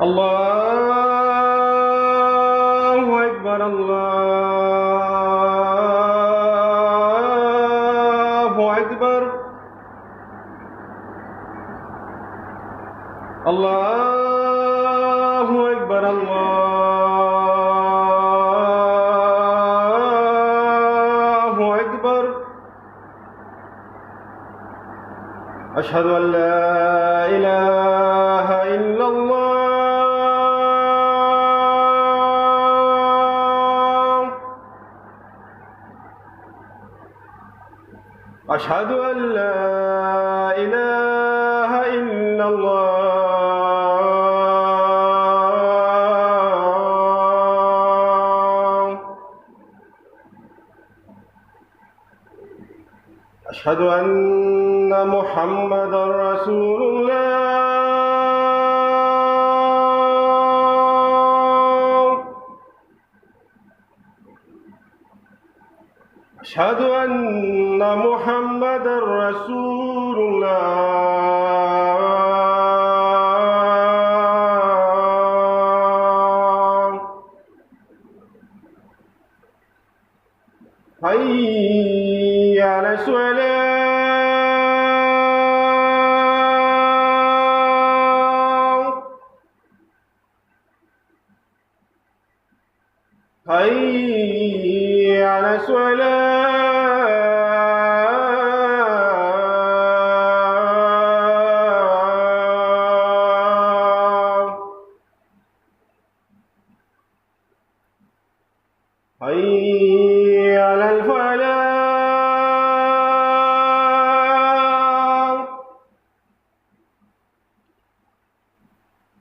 الله أكبر. الله أكبر. الله أكبر. الله أكبر. أشهد أن لا إله إلا الله. أشهد أن لا إله إلا الله. أشهد أن محمدًا رسول الله. أشهد أن محمدًا رسول الله. حي على الصلاة. حي على الصلاة. حي على الفلاح.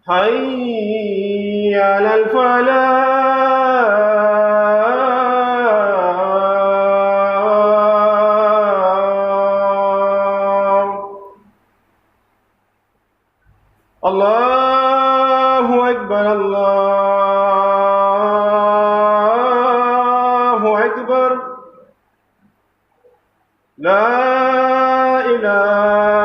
حي على الفلاح. الله أكبر. الله أكبر. لا إله